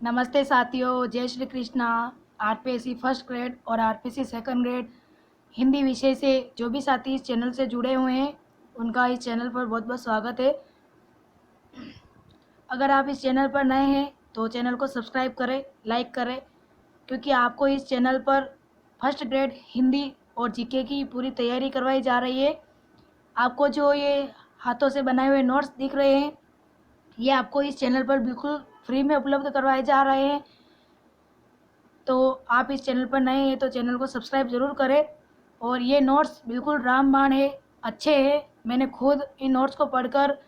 नमस्ते साथियों, जय Shri Krishna. RPSC first grade और आरपीएससी सेकंड ग्रेड हिंदी विषय से जो भी साथी इस चैनल से जुड़े हुए हैं उनका इस चैनल पर बहुत बहुत स्वागत है। अगर आप इस चैनल पर नए हैं तो चैनल को सब्सक्राइब करें, लाइक करें, क्योंकि आपको इस चैनल पर फर्स्ट ग्रेड हिंदी और जीके की पूरी तैयारी करवाई जा रही है। आपको जो ये हाथों से बनाए हुए नोट्स दिख रहे हैं ये आपको इस चैनल पर बिल्कुल फ्री में उपलब्ध करवाए जा रहे हैं। तो आप इस चैनल पर नए हैं तो चैनल को सब्सक्राइब ज़रूर करें। और ये नोट्स बिल्कुल रामबाण है, अच्छे हैं। मैंने खुद इन नोट्स को पढ़कर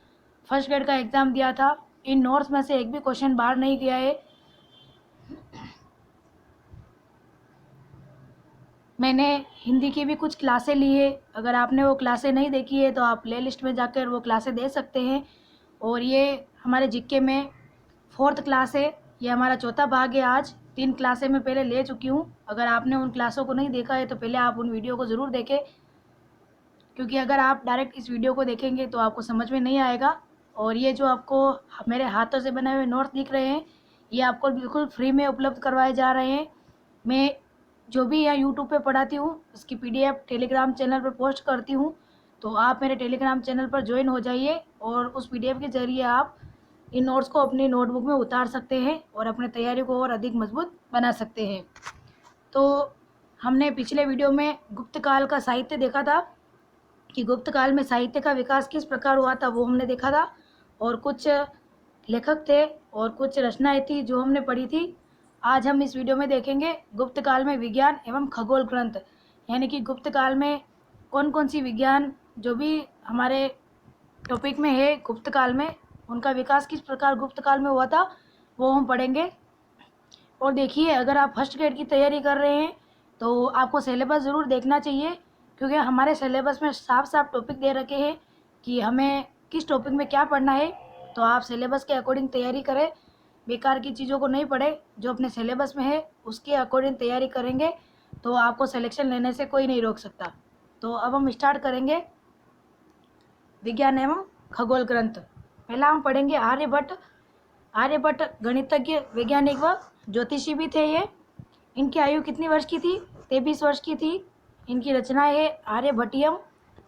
फर्स्ट ग्रेड का एग्ज़ाम दिया था। इन नोट्स में से एक भी क्वेश्चन बाहर नहीं गया है। मैंने हिंदी की भी कुछ क्लासें ली है। अगर आपने वो क्लासें नहीं देखी है तो आप प्ले लिस्ट में जाकर वो क्लासें दे सकते हैं। और ये हमारे जीके में 4th क्लास है। ये हमारा चौथा भाग है। आज 3 क्लासें मैं पहले ले चुकी हूँ। अगर आपने उन क्लासों को नहीं देखा है तो पहले आप उन वीडियो को ज़रूर देखें, क्योंकि अगर आप डायरेक्ट इस वीडियो को देखेंगे तो आपको समझ में नहीं आएगा। और ये जो आपको मेरे हाथों से बनाए हुए नोट्स दिख रहे हैं ये आपको बिल्कुल फ्री में उपलब्ध करवाए जा रहे हैं। मैं जो भी यहाँ यूट्यूब पे पढ़ाती हूँ उसकी PDF टेलीग्राम चैनल पर पोस्ट करती हूँ। तो आप मेरे टेलीग्राम चैनल पर ज्वाइन हो जाइए और उस PDF के ज़रिए आप इन नोट्स को अपनी नोटबुक में उतार सकते हैं और अपने तैयारी को और अधिक मजबूत बना सकते हैं। तो हमने पिछले वीडियो में गुप्त काल का साहित्य देखा था कि गुप्त काल में साहित्य का विकास किस प्रकार हुआ था, वो हमने देखा था। और कुछ लेखक थे और कुछ रचनाएं थी जो हमने पढ़ी थी। आज हम इस वीडियो में देखेंगे गुप्त काल में विज्ञान एवं खगोल ग्रंथ, यानी कि गुप्त काल में कौन कौन सी विज्ञान जो भी हमारे टॉपिक में है गुप्त काल में उनका विकास किस प्रकार गुप्त काल में हुआ था वो हम पढ़ेंगे। और देखिए, अगर आप फर्स्ट ग्रेड की तैयारी कर रहे हैं तो आपको सिलेबस ज़रूर देखना चाहिए, क्योंकि हमारे सिलेबस में साफ साफ टॉपिक दे रखे हैं कि हमें किस टॉपिक में क्या पढ़ना है। तो आप सिलेबस के अकॉर्डिंग तैयारी करें, बेकार की चीज़ों को नहीं पढ़े। जो अपने सिलेबस में है उसके अकॉर्डिंग तैयारी करेंगे तो आपको सिलेक्शन लेने से कोई नहीं रोक सकता। तो अब हम स्टार्ट करेंगे विज्ञान एवं खगोल ग्रंथ। पहला हम पढ़ेंगे आर्यभट्ट। आर्यभट्ट गणितज्ञ, वैज्ञानिक व ज्योतिषी भी थे ये। इनकी आयु कितनी वर्ष की थी? 23 वर्ष की थी। इनकी रचनाएं है आर्यभट्टियम,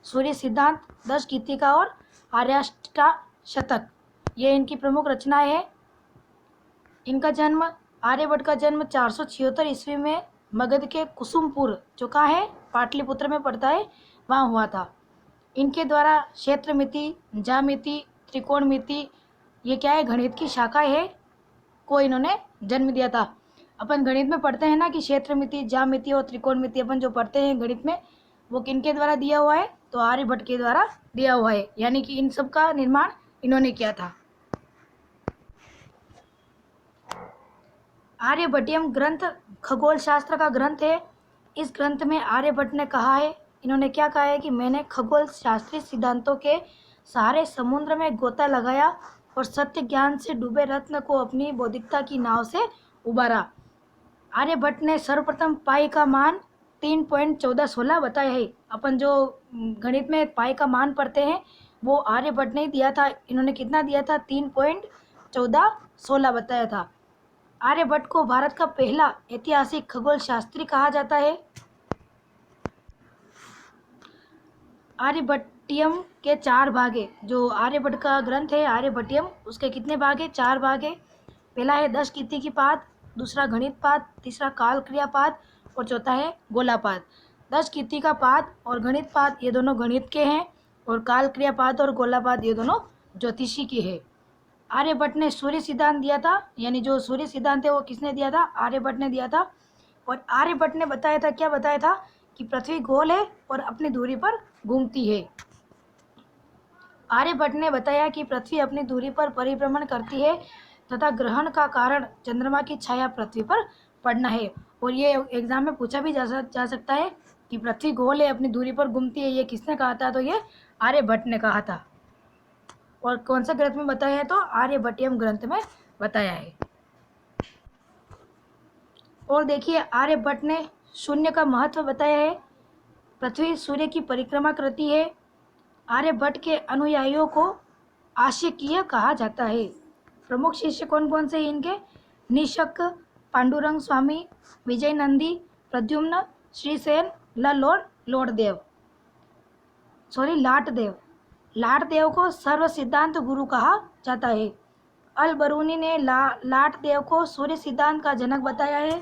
सूर्य सिद्धांत, 10 गीतिका और आर्याष्टा शतक। ये इनकी प्रमुख रचनाएं हैं। इनका जन्म, आर्यभट्ट का जन्म 476 ईस्वी में मगध के कुसुमपुर, जो कहाँ है, पाटलिपुत्र में पड़ता है, वहाँ हुआ था। इनके द्वारा क्षेत्रमिति, ज्यामिति, त्रिकोणमिति, ये क्या है, गणित की शाखा है, को इन्होंने जन्म दिया था। अपन गणित में पढ़ते हैं ना कि क्षेत्रमिति, ज्यामिति और त्रिकोणमिति अपन जो पढ़ते हैं गणित में, वो किनके द्वारा दिया हुआ है? तो आर्यभट्ट के द्वारा दिया हुआ है, यानी कि इन सब का निर्माण इन्होंने किया था। आर्यभट्टियम ग्रंथ खगोल शास्त्र का ग्रंथ है। इस ग्रंथ में आर्यभट्ट ने कहा है, इन्होंने क्या कहा है कि मैंने खगोल शास्त्रीय सिद्धांतों के सारे समुद्र में गोता लगाया और सत्य ज्ञान से डूबे रत्न को अपनी बौद्धिकता की नाव से उबारा। आर्यभट्ट ने सर्वप्रथम पाई का मान 3.1416 बताया है। अपन जो गणित में पाई का मान पढ़ते हैं वो आर्यभट्ट ने दिया था। इन्होंने कितना दिया था? 3.1416 बताया था। आर्यभट्ट को भारत का पहला ऐतिहासिक खगोल शास्त्री कहा जाता है। आर्यभट्टियम के 4 भाग है। जो आर्यभट्ट का ग्रंथ है आर्यभट्टियम, उसके कितने भाग है? 4 भाग है। पहला है 10 कीर्ति की पाद, दूसरा गणित पाद, तीसरा काल क्रिया पाद और चौथा है गोलापाद। 10 कीर्ति का पाद और गणित पाद ये दोनों गणित के हैं और काल क्रिया पाद और गोलापाद ये दोनों ज्योतिषी के हैं। आर्यभट्ट ने सूर्य सिद्धांत दिया था, यानी जो सूर्य सिद्धांत है वो किसने दिया था? आर्यभट्ट ने दिया था। और आर्यभट्ट ने बताया था, क्या बताया था? कि पृथ्वी गोल है और अपनी दूरी पर घूमती है। आर्यभट्ट ने बताया कि पृथ्वी अपनी दूरी पर परिभ्रमण करती है तथा ग्रहण का कारण चंद्रमा की छाया पृथ्वी पर पड़ना है। और ये एग्जाम में पूछा भी जा सकता है कि पृथ्वी गोल है, अपनी दूरी पर घूमती है, ये किसने कहा था? तो ये आर्यभट्ट ने कहा था। और कौन सा ग्रंथ में बताया है? तो आर्यभट्टियम ग्रंथ में बताया है। और देखिए, आर्यभट्ट ने शून्य का महत्व बताया है। पृथ्वी सूर्य की परिक्रमा करती है। आर्यभट्ट के अनुयायियों को आशिकीय कहा जाता है। प्रमुख शिष्य कौन कौन से हैं इनके? निशक, पांडुरंग स्वामी, विजय नंदी, प्रद्युम्न, श्रीसेन, लाटदेव। लाटदेव को सर्व सिद्धांत गुरु कहा जाता है। अल बरूनी ने लाटदेव को सूर्य सिद्धांत का जनक बताया है।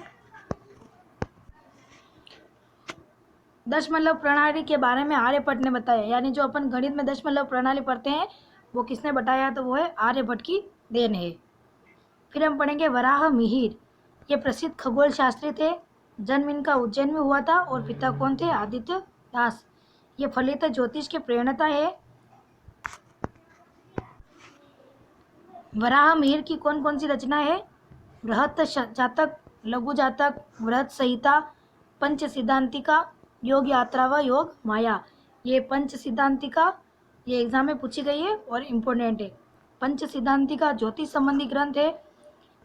दशमलव प्रणाली के बारे में आर्यभट्ट ने बताया, यानी जो अपन गणित में दशमलव प्रणाली पढ़ते हैं वो किसने बताया, तो वो है आर्यभट्ट की देन है। फिर हम पढ़ेंगे वराह मिहिर। ये प्रसिद्ध खगोल शास्त्री थे। जन्म इनका उज्जैन में हुआ था और पिता कौन थे, आदित्य दास। ये फलित ज्योतिष के प्रेरणा है। वराह मिहिर की कौन कौन सी रचना है, बृहत जातक, लघु जातक, वृहत संहिता, पंच सिद्धांतिका, योग यात्रा व योग माया। ये पंच सिद्धांतिका ये एग्जाम में पूछी गई है और इम्पोर्टेंट है। पंच सिद्धांतिका ज्योतिष संबंधी ग्रंथ है।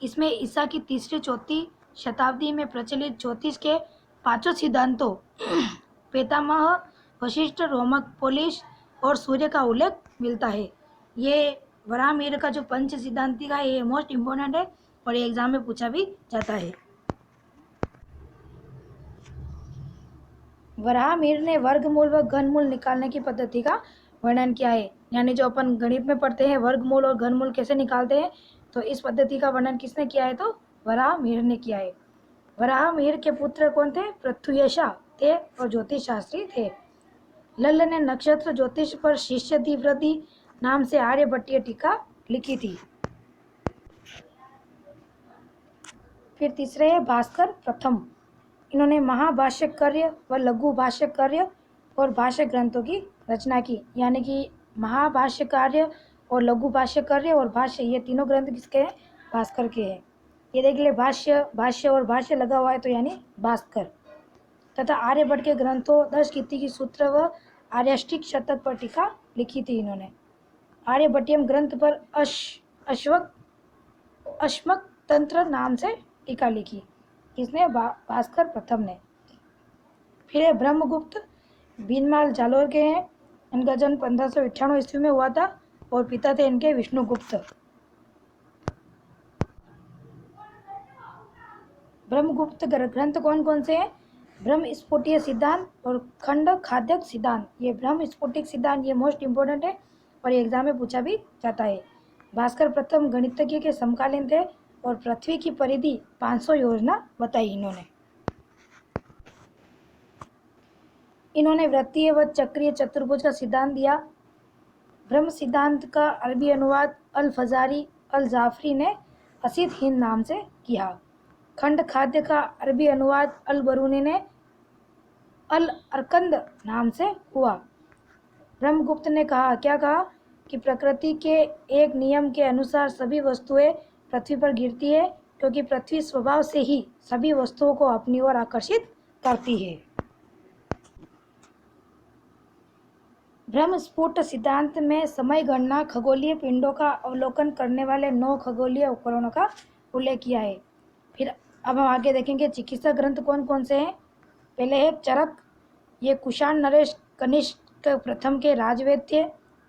इसमें ईसा की 3री-4वीं शताब्दी में प्रचलित ज्योतिष के 5 सिद्धांतों पितामह, वशिष्ठ, रोमक, पोलिश और सूर्य का उल्लेख मिलता है। ये वराह मिहिर का जो पंच सिद्धांतिका है ये मोस्ट इम्पोर्टेंट है और ये एग्जाम में पूछा भी जाता है। वराह मिहिर ने वर्गमूल व घनमूल निकालने की पद्धति का वर्णन किया है। यानी जो अपन गणित में पढ़ते हैं वर्गमूल और घनमूल कैसे निकालते हैं, तो इस पद्धति का वर्णन किसने किया है, तो वराह मिहिर ने किया है। वराह मिहिर के पुत्र कौन थे, पृथ्वीयशा थे और ज्योतिष शास्त्री थे। लल्ल ने नक्षत्र ज्योतिष पर शिष्य दिवृद्धि नाम से आर्यभट्टीय टीका लिखी थी। फिर तीसरे है भास्कर प्रथम। इन्होंने महाभाष्यकार्य व लघु भाष्यकार्य और भाष्य ग्रंथों की रचना की। यानी कि महाभाष्यकार्य और लघु भाष्यकार्य और भाष्य ये तीनों ग्रंथ किसके हैं, भास्कर के हैं। ये देख ले, भाष्य और भाष्य लगा हुआ है तो यानी भास्कर। तथा आर्यभट्ट के ग्रंथों 10 गीति की सूत्र व आर्यष्टिक शतक पर टीका लिखी थी इन्होंने। आर्यभट्टियम ग्रंथ पर अश्मक तंत्र नाम से टीका लिखी, किसने, भास्कर प्रथम ने। फिर ब्रह्मगुप्त, बीनमाल जालोर के हैं। इनका जन्म 1598 ईस्वी में हुआ था और पिता थे इनके विष्णुगुप्त। ब्रह्मगुप्त ग्रंथ कौन कौन से हैं, ब्रह्म स्फुटिक सिद्धांत और खंड खाद्यक सिद्धांत। ये ब्रह्म स्फुटिक सिद्धांत ये मोस्ट इम्पोर्टेंट है और ये एग्जाम में पूछा भी जाता है। भास्कर प्रथम गणितज्ञ के समकालीन थे और पृथ्वी की परिधि 500 योजना बताई इन्होंने। इन्होंने वृत्तीय व चक्रीय चतुर्भुज का सिद्धांत दिया। ब्रह्म सिद्धांत का अरबी अनुवाद अल फजारी अल जाफरी ने असीद हिंद नाम से किया। खंड खाद्य का अरबी अनुवाद अल बरूनी ने अल अरकंद नाम से हुआ। ब्रह्मगुप्त ने कहा, क्या कहा, कि प्रकृति के एक नियम के अनुसार सभी वस्तुएं पृथ्वी पर गिरती है, क्योंकि पृथ्वी स्वभाव से ही सभी वस्तुओं को अपनी ओर आकर्षित करती है। ब्रह्म स्फुट सिद्धांत में समय गणना खगोलीय पिंडों का अवलोकन करने वाले 9 खगोलीय उपकरणों का उल्लेख किया है। फिर अब हम आगे देखेंगे चिकित्सा ग्रंथ कौन कौन से हैं। पहले है चरक, ये कुषाण नरेश कनिष्क प्रथम के राजवेद थे।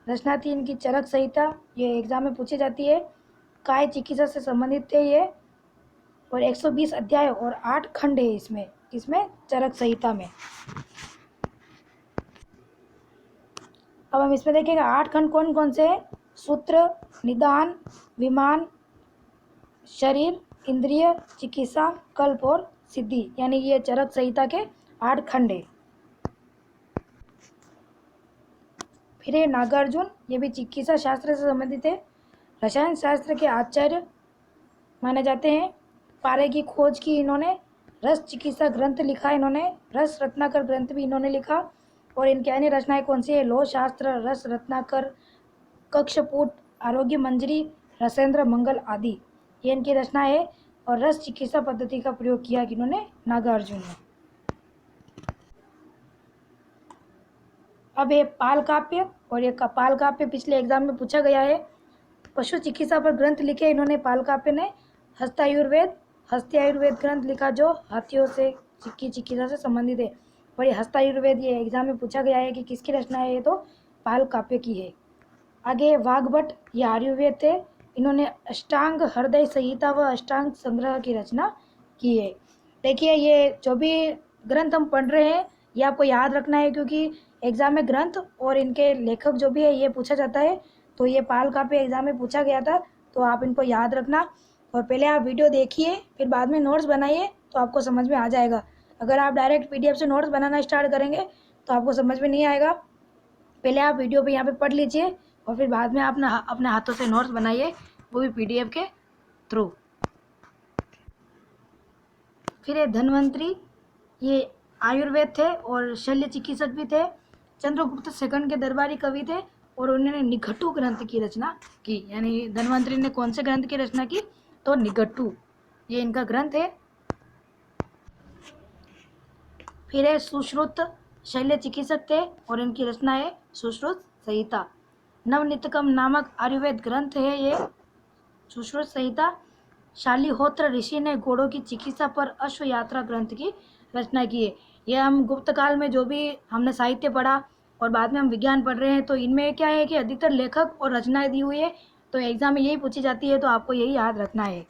रचना थी इनकी चरक संहिता, ये एग्जाम में पूछी जाती है। काय चिकित्सा से संबंधित थे ये और 120 अध्याय और 8 खंड है इसमें चरक संहिता में। अब हम इसमें देखेंगे 8 खंड कौन कौन से हैं, सूत्र, निदान, विमान, शरीर, इंद्रिय, चिकित्सा, कल्प और सिद्धि। यानी ये चरक संहिता के 8 खंड है। फिर है नागार्जुन, ये भी चिकित्सा शास्त्र से संबंधित है। रसायन शास्त्र के आचार्य माने जाते हैं। पारे की खोज की इन्होंने। रस चिकित्सा ग्रंथ लिखा इन्होंने। रस रत्नाकर ग्रंथ भी इन्होंने लिखा। और इनकी अन्य रचनाएं कौन सी है, लोह शास्त्र, रस रत्नाकर, कक्षपूट, आरोग्य मंजरी, रसेंद्र मंगल आदि, ये इनकी रचना है। और रस चिकित्सा पद्धति का प्रयोग किया कि इन्होंने नागार्जुन ने। अब ये पाल काव्य, और ये पाल काव्य पिछले एग्जाम में पूछा गया है। पशु चिकित्सा पर ग्रंथ लिखे इन्होंने पाल काव्य ने। हस्तायुर्वेद ग्रंथ लिखा जो हाथियों से की चिकित्सा से संबंधित है। और ये हस्तायुर्वेद ये एग्जाम में पूछा गया है कि किसकी रचना है, ये तो पाल काव्य की है। आगे वाघभट्ट, ये आयुर्वेद थे। इन्होंने अष्टांग हृदय संहिता व अष्टांग संग्रह की रचना की है। देखिए, ये जो भी ग्रंथ हम पढ़ रहे हैं ये आपको याद रखना है, क्योंकि एग्ज़ाम में ग्रंथ और इनके लेखक जो भी है ये पूछा जाता है। तो ये पाल काव्य एग्ज़ाम में पूछा गया था, तो आप इनको याद रखना। और पहले आप वीडियो देखिए, फिर बाद में नोट्स बनाइए, तो आपको समझ में आ जाएगा। अगर आप डायरेक्ट PDF से नोट्स बनाना स्टार्ट करेंगे तो आपको समझ में नहीं आएगा। पहले आप वीडियो पे यहाँ पे पढ़ लीजिए और फिर बाद में अपने हाथों से नोट्स बनाइए, वो भी PDF के थ्रू। फिर ये धन्वंतरी, ये आयुर्वेद थे और शल्य चिकित्सक भी थे। चंद्रगुप्त सेकंड के दरबारी कवि थे और उन्होंने निघटु ग्रंथ की रचना की। यानी धन्वंतरी ने कौन से ग्रंथ की रचना की? तो निघटु, ये इनका ग्रंथ है। फिर है सुश्रुत, शल्य चिकित्सक थे और इनकी रचना है सुश्रुत संहिता। नवनीतकम नामक आयुर्वेद ग्रंथ है ये सुश्रुत संहिता। शालिहोत्र ऋषि ने घोड़ों की चिकित्सा पर अश्व यात्रा ग्रंथ की रचना की है। यह हम गुप्त काल में जो भी हमने साहित्य पढ़ा और बाद में हम विज्ञान पढ़ रहे हैं, तो इनमें क्या है कि अधिकतर लेखक और रचनाएं दी हुई है, तो एग्जाम में यही पूछी जाती है, तो आपको यही याद रखना है।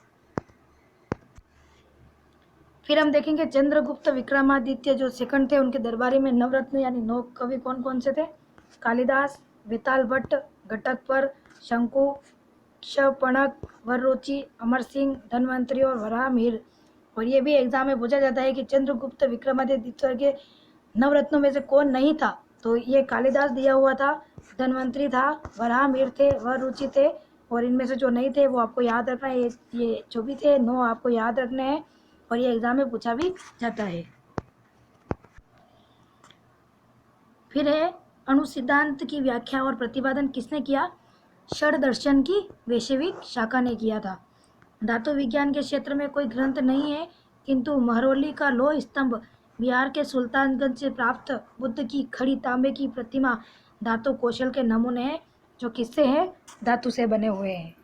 फिर हम देखेंगे चंद्रगुप्त विक्रमादित्य जो सेकंड थे, उनके दरबारी में नवरत्न यानी 9 कवि कौन कौन से थे? कालिदास, वेताल भट्ट, घटकपर, शंकु, क्षपणक, वररुचि, अमर सिंह, धन्वंतरी और वराहमिहिर। और ये भी एग्जाम में पूछा जाता है कि चंद्रगुप्त विक्रमादित्य के नवरत्नों में से कौन नहीं था? तो ये कालिदास दिया हुआ था, धन्वंतरी था, वराहमिहिर थे, वररुचि थे, और इनमें से जो नहीं थे वो आपको याद रखना है। ये जो भी थे 9 आपको याद रखने हैं और ये एग्जाम में पूछा भी जाता है। फिर है अणुसिद्धांत की व्याख्या और प्रतिपादन किसने किया? षड दर्शन की वैश्विक शाखा ने किया था। धातु विज्ञान के क्षेत्र में कोई ग्रंथ नहीं है, किंतु महरौली का लौह स्तंभ, बिहार के सुल्तानगंज से प्राप्त बुद्ध की खड़ी तांबे की प्रतिमा धातु कौशल के नमूने हैं, जो किससे हैं? धातु से बने हुए हैं।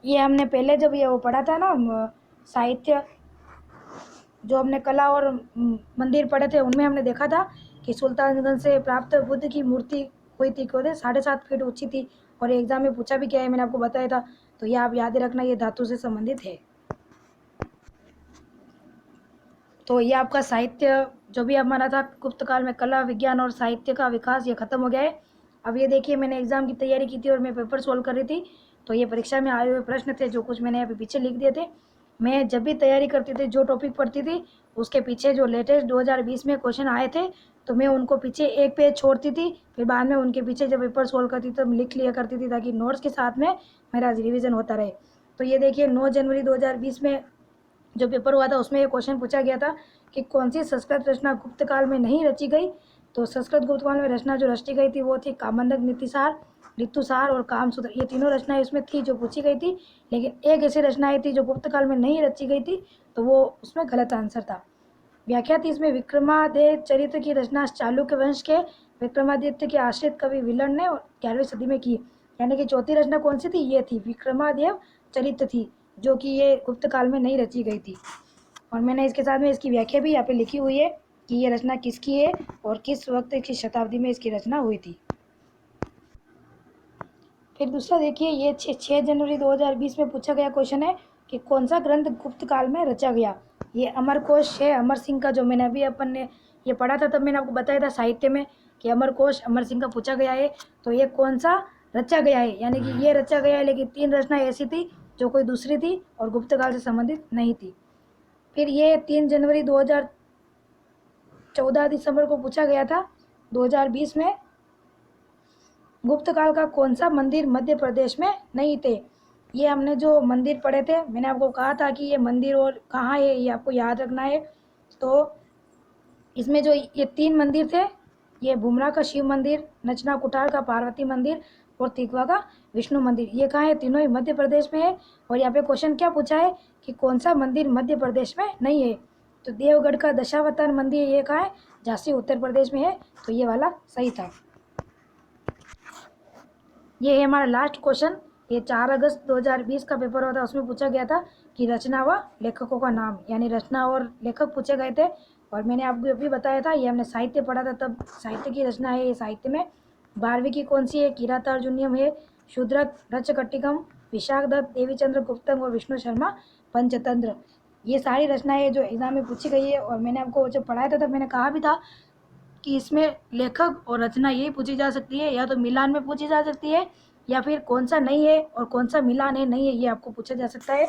ये हमने पहले जब ये वो पढ़ा था ना साहित्य, जो हमने कला और मंदिर पढ़े थे, उनमें हमने देखा था कि सुल्तानगंज से प्राप्त बुद्ध की मूर्ति हुई थी, 7.5 फीट ऊंची थी, और एग्जाम में पूछा भी क्या है, मैंने आपको बताया था। तो ये आप याद रखना, ये धातु से संबंधित है। तो ये आपका साहित्य जो भी हमारा था गुप्त काल में, कला विज्ञान और साहित्य का विकास, ये खत्म हो गया है। अब ये देखिए, मैंने एग्जाम की तैयारी की थी और मैं पेपर सोल्व कर रही थी, तो ये परीक्षा में आए हुए प्रश्न थे, जो कुछ मैंने यहाँ पे पीछे लिख दिए थे। मैं जब भी तैयारी करती थी, जो टॉपिक पढ़ती थी, उसके पीछे जो लेटेस्ट 2020 में क्वेश्चन आए थे, तो मैं उनको पीछे एक पेज छोड़ती थी, फिर बाद में उनके पीछे जब पेपर सोल्व करती थी तो लिख लिया करती थी, ताकि नोट्स के साथ में मेरा रिविज़न होता रहे। तो ये देखिए 9 जनवरी 2020 में जो पेपर हुआ था, उसमें ये क्वेश्चन पूछा गया था कि कौन सी संस्कृत रचना गुप्त काल में नहीं रची गई? तो संस्कृत गुप्त काल में रचना जो रची गई थी वो थी कामंडक नीतिसार, ऋतुसार और कामसूत्र। ये तीनों रचनाएं इसमें थी जो पूछी गई थी, लेकिन एक ऐसी रचनाएं थी जो गुप्त काल में नहीं रची गई थी, तो वो उसमें गलत आंसर था। व्याख्या थी इसमें विक्रमादित्य चरित्र की रचना चालुक्य वंश के विक्रमादित्य के आश्रित कवि विलन ने 11वीं सदी में की। यानी कि चौथी रचना कौन सी थी? ये थी विक्रमादित्य चरित्र थी, जो कि ये गुप्त काल में नहीं रची गई थी। और मैंने इसके साथ में इसकी व्याख्या भी यहाँ पे लिखी हुई है कि ये रचना किसकी है और किस वक्त की शताब्दी में इसकी रचना हुई थी। फिर दूसरा देखिए, ये 6 जनवरी 2020 में पूछा गया क्वेश्चन है कि कौन सा ग्रंथ गुप्त काल में रचा गया? ये अमरकोश है अमर सिंह का, जो मैंने अभी अपन ने ये पढ़ा था, तब मैंने आपको बताया था साहित्य में कि अमरकोश अमर सिंह का पूछा गया है। तो ये कौन सा रचा गया है? यानी कि ये रचा गया है, लेकिन 3 रचनाएं ऐसी थी जो कोई दूसरी थी और गुप्त काल से संबंधित नहीं थी। फिर ये 3 जनवरी 2014 दिसंबर को पूछा गया था 2020 में, गुप्त काल का कौन सा मंदिर मध्य प्रदेश में नहीं थे? ये हमने जो मंदिर पढ़े थे, मैंने आपको कहा था कि ये मंदिर और कहाँ है ये आपको याद रखना है। तो इसमें जो ये 3 मंदिर थे, ये बुमरा का शिव मंदिर, नचना कुठार का पार्वती मंदिर और तिगवा का विष्णु मंदिर, ये कहाँ है? तीनों ही मध्य प्रदेश में है। और यहाँ पे क्वेश्चन क्या पूछा है कि कौन सा मंदिर मध्य प्रदेश में नहीं है? तो देवगढ़ का दशावतार मंदिर, ये कहाँ है? झांसी उत्तर प्रदेश में है। तो ये वाला सही था। ये है हमारा लास्ट क्वेश्चन। ये 4 अगस्त 2020 का पेपर हुआ था, उसमें पूछा गया था कि रचना व लेखकों का नाम, यानी रचना और लेखक पूछे गए थे। और मैंने आपको अभी बताया था, ये हमने साहित्य पढ़ा था, तब साहित्य की रचना है। ये साहित्य में 12वीं की कौन सी है? किरातार्जुनीयम है, शूद्रक, रचकट्टिकम, विशाखदत्त, देवीचंद्र गुप्तम और विष्णु शर्मा पंचतंत्र। ये सारी रचनाएं जो एग्ज़ाम में पूछी गई है। और मैंने आपको जब पढ़ाया था तब मैंने कहा भी था कि इसमें लेखक और रचना यही पूछी जा सकती है, या तो मिलान में पूछी जा सकती है, या फिर कौन सा नहीं है और कौन सा मिलान है नहीं है, ये आपको पूछा जा सकता है।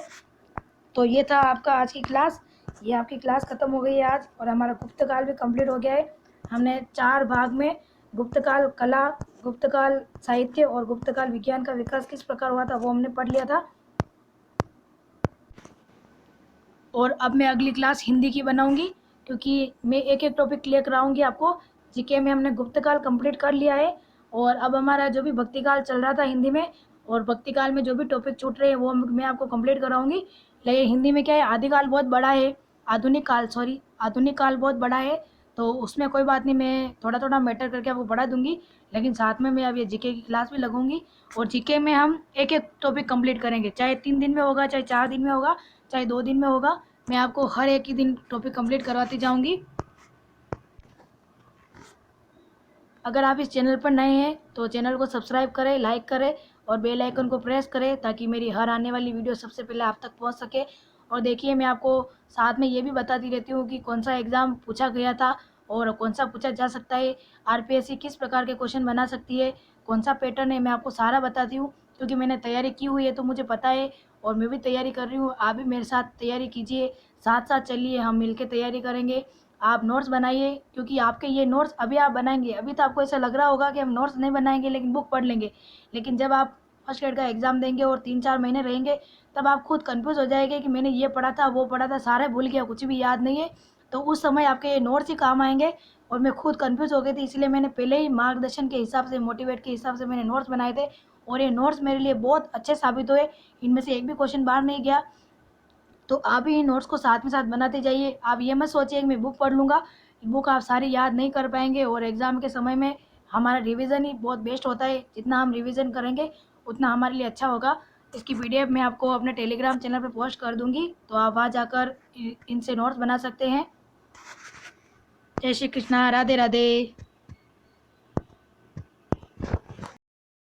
तो ये था आपका आज की क्लास। ये आपकी क्लास ख़त्म हो गई है आज, और हमारा गुप्तकाल भी कंप्लीट हो गया है। हमने 4 भाग में गुप्तकाल कला, गुप्तकाल साहित्य और गुप्तकाल विज्ञान का विकास किस प्रकार हुआ था वो हमने पढ़ लिया था। और अब मैं अगली क्लास हिंदी की बनाऊंगी, क्योंकि मैं एक एक टॉपिक क्लियर कराऊंगी आपको। जीके में हमने गुप्तकाल कंप्लीट कर लिया है, और अब हमारा जो भी भक्तिकाल चल रहा था हिंदी में, और भक्तिकाल में जो भी टॉपिक छूट रहे हैं वो मैं आपको कंप्लीट कराऊंगी। लेकिन हिंदी में क्या है, आदिकाल बहुत बड़ा है, आधुनिक काल बहुत बड़ा है, तो उसमें कोई बात नहीं, मैं थोड़ा थोड़ा मैटर करके आपको पढ़ा दूंगी। लेकिन साथ में मैं अब ये जीके की क्लास भी लगूंगी, और जीके में हम एक एक टॉपिक कंप्लीट करेंगे, चाहे 3 दिन में होगा, चाहे 4 दिन में होगा, चाहे 2 दिन में होगा। मैं आपको हर एक ही दिन टॉपिक कंप्लीट करवाती जाऊंगी। अगर आप इस चैनल पर नए हैं तो चैनल को सब्सक्राइब करें, लाइक करें और बेल आइकन को प्रेस करें, ताकि मेरी हर आने वाली वीडियो सबसे पहले आप तक पहुंच सके। और देखिए, मैं आपको साथ में ये भी बताती रहती हूँ कि कौन सा एग्ज़ाम पूछा गया था और कौन सा पूछा जा सकता है, आरपीएससी किस प्रकार के क्वेश्चन बना सकती है, कौन सा पैटर्न है, मैं आपको सारा बताती हूँ, क्योंकि मैंने तैयारी की हुई है तो मुझे पता है। और मैं भी तैयारी कर रही हूँ, आप भी मेरे साथ तैयारी कीजिए, साथ साथ चलिए, हम मिलकर तैयारी करेंगे। आप नोट्स बनाइए, क्योंकि आपके ये नोट्स अभी आप बनाएंगे, अभी तो आपको ऐसा लग रहा होगा कि हम नोट्स नहीं बनाएंगे लेकिन बुक पढ़ लेंगे, लेकिन जब आप फर्स्ट ग्रेड का एग्ज़ाम देंगे और 3-4 महीने रहेंगे, तब आप खुद कंफ्यूज हो जाएंगे कि मैंने ये पढ़ा था, वो पढ़ा था, सारे भूल गया, कुछ भी याद नहीं है। तो उस समय आपके ये नोट्स ही काम आएंगे। और मैं खुद कंफ्यूज हो गई थी, इसलिए मैंने पहले ही मार्गदर्शन के हिसाब से, मोटिवेट के हिसाब से मैंने नोट्स बनाए थे, और ये नोट्स मेरे लिए बहुत अच्छे साबित हुए। इनमें से एक भी क्वेश्चन बाहर नहीं गया। तो आप ही इन नोट्स को साथ में साथ बनाते जाइए। आप ये मत सोचिए कि मैं बुक पढ़ लूँगा, बुक आप सारी याद नहीं कर पाएंगे, और एग्ज़ाम के समय में हमारा रिवीजन ही बहुत बेस्ट होता है। जितना हम रिवीजन करेंगे उतना हमारे लिए अच्छा होगा। इसकी पीडीएफ मैं आपको अपने टेलीग्राम चैनल पर पोस्ट कर दूँगी, तो आप वहाँ जाकर इनसे नोट्स बना सकते हैं। जय श्री कृष्णा, राधे राधे।